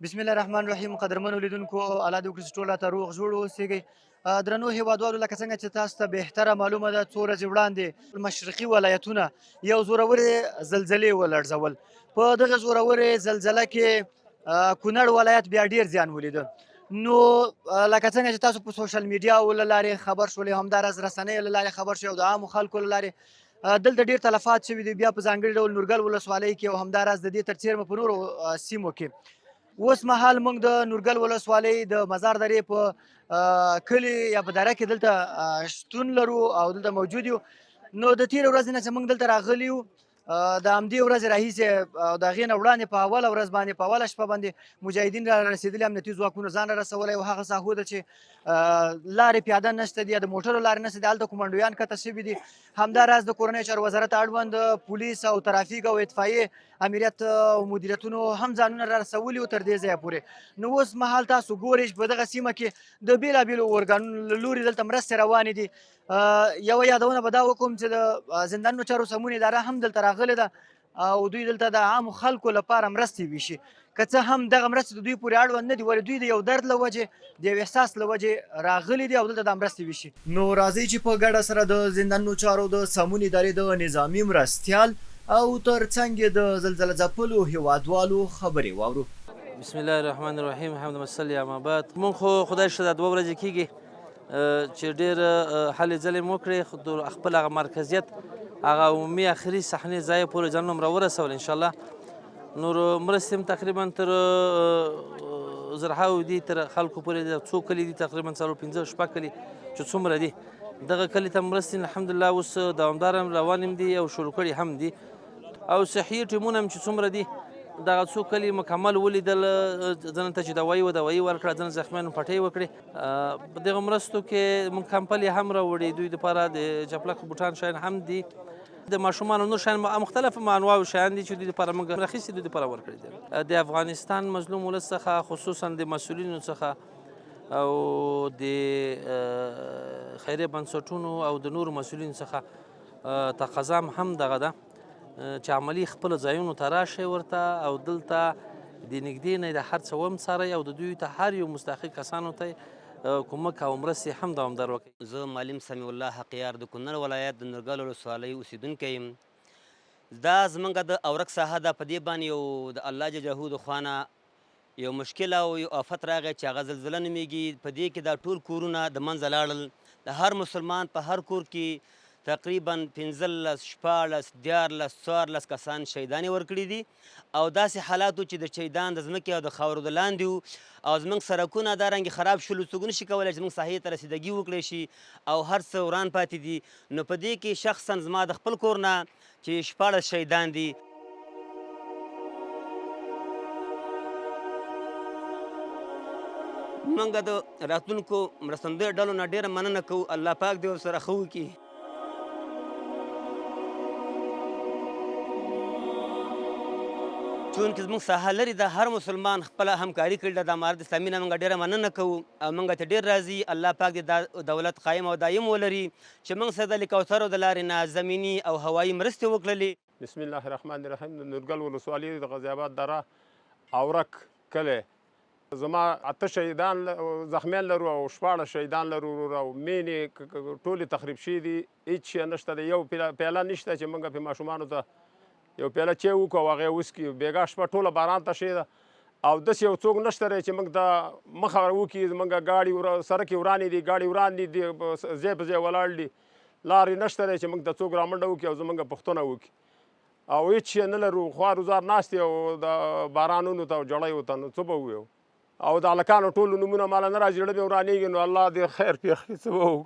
بسم الله الرحمن الرحیم. قدرمنو لیدونکو، الله دې وکړي چې ټول راته روغ جوړ اوسېږئ. درنو هېوادوالو، لکه څنګه چې تاسو ته بهتره معلومه ده، څو ورځې وړاندې مشرقي ولایتونه یو زورورې زلزلې ولړزول. په دغه زورورې زلزله کې کونړ ولایت بیا ډېر زیان ولیده. نو لکه څنګه چې تاسو په سوشل میډیاو له لارې خبر شولې، همداراز رسنیو له لارې خبر شوئ او د عامو خلکو له لارې دلته ډېر تلفات شوي دي، بیا په ځانګړي ډول نورګل ولسوالۍ کې او همداراز د دې تر څیرمه په نورو سیمو کې. اوس مهال موږ د نورګل ولسوالۍ د مزار درې په کلي یا په دره کې دلته شتون لرو او دلته موجود یو. نو د تېرې ورځې نه چې موږ دلته راغلي یو، د همدې ورځې راهیسې او د هغې نه وړاندې په اوله ورځ باندې، په اوله شپه باندې مجاهدین را رسېدلي، امنیتي ځواکونو ځان را رسولی او هغه ساحو ده چې لارې پیاده نشته دي یا د موټرو لارې نشته دي، هلته کومنډویان کته شوي دي. همداراز د کورنیو چارو وزارت اړوند پولیس او ترافیک او اطفایې امریت او مدیریتونو هم ځانونه را رسولي وو تر دې ځایه پورې. نو اوس مهال تاسو ګورئ چې په دغه سیمه کې د بېلابېلو ارګانونو له لورې دلته مرستې روانې دي. یوه یادونه به دا وکړم چې د زندانونو چارو سمون اداره هم دلته راغلې ده او دوی دلته د عامو خلکو لپاره مرستې ویشي. که څه هم دغه مرستې د دوی پورې اړوند نه دي، ولې دوی د یو درد له وجې، د یو احساس له وجې راغلي دي او دلته دا مرستې ویشي. نو راځئ چې په ګډه سره د زندانونو چارو د سمون ادارې د نظامي مرستیال او ترڅنګ یې د زلزله ځپلو هېوادوالو خبرې واورو. بسم الله الرحمن الرحیم. حمد مسلی اما بعد. مونږ خو خدای شته دا 2 ورځې کېږي چې ډېر هلې ځلې مو وکړې، خپل هغه مرکزیت، هغه عمومي اخري صحنې ځای پورې ځانونه هم راورسول انشاءالله. نور مرستې هم تقریبا تر زرهاو دي، تر خلکو پورې څو کلي دي، تقریبا 4-5 شپږ کلي چې څومره دي، دغه کلي ته مرستې الحمدلله اوس دوامداره روان هم دي او شروع کړي هم دي. او صحي ټیمونه هم چې څومره دي، دغه څو کلي مکمل ولیدل، ځینو ته چې دوایي ورکړه، ځینو زخمیانو پټۍ وکړې. په دغه مرستو کې موږ کمپلې هم راوړي، دوی دپاره د چپلک بوټان شیان هم دي، د ماشومانو نور شیان مختلف انواعو شیان دي چې دوی دپاره موږ راخیستي، دوی دپاره ورکړي دي. د افغانستان مظلوم ولس څخه، خصوصا د مسؤلینو څخه او د خیریه بنسټونو او د نورو مسؤلینو څخه تقاضا هم دغه ده چې عملي خپل ځایونو ته راشئ ورته او دلته د نږدې نه د هر څه وڅارئ او د دوی ته هر یو مستحق کسانو ته کومک او مرستې هم دوامدار وکړئ. زه معلم سمیع الله حقیار د کونړ ولایت د نورګل ولسوالۍ اوسیدونکی یم. دا زمونږ د اورک ساحه ده، په دې باندې یو د الله جل جلاله د خوا نه یو مشکل او یو آفت راغی چې هغه زلزله نومیږي. په دې کې دا ټول کورونه د منځه لاړل. د هر مسلمان په هر کور کې تقریبا 15 14 14 کسان شهیدانې ورکړي دي او داسې حالاتو چې د شهیدان د ځمکې او د خاورو د لاندې وو او زموږ سړکونه دارنګې خراب شولو، څوک نشي کولی چې زموږ ساحې ته رسیدګي وکړی شي او هر څه وران پاتې دي. نو په دې کې شخصا زما د خپل کور نه چې 14 شهیدان دي. موږ د راتلونکو مرستندویو ډلو نه ډېره مننه کوو. الله پاک دې ورسره ښه وکړي. چونکې زموږ ساحه لرې ده، هر مسلمان خپله همکاري کړې ده. د امارت اسلامي نه موږ ډېره مننه کوو او موږ ته ډېر راځي. الله پاک دې دا دولت قایم او دایم ولري چې موږ سره د کوثرو د لارې نه زمیني او هوایي مرستې وکړلې. بسم الله الرحمن الرحیم. د نورګل ولسوالۍ د غازي آباد دره اورک کلی، زما 8 شهیدان زخمیان لرو او 14 شهیدان لرو او مینې ټولې تخریب شوي دي. هېڅ شی نشته دی، یو پیاله نشته چې موږ پې ماشومانو ته یو پیاله چای وکړو او هغې وڅکي. بېګا شپه ټوله باران ته شوې ده او داسې یو څوک نشته دی چې موږ ته مخه وکړي. زموږ ګاډي سړک یې ورانې دي، ګاډي ورانې دي، ځای په ځای ولاړ دي، لارې نشته دی چې موږ ته څوک رامنډه وکړي او زموږ پوښتنه وکړي. او هېڅ شی نه لرو، خوار وزار ناست دي او د بارانونو ته او جړیو ته. نو څه به ووایو؟ او د هلکانو ټولو نومونه ماله نه راځي، زړه مې ورانېږي. نو الله دې خیر پېښ کړي. څه به وکړو؟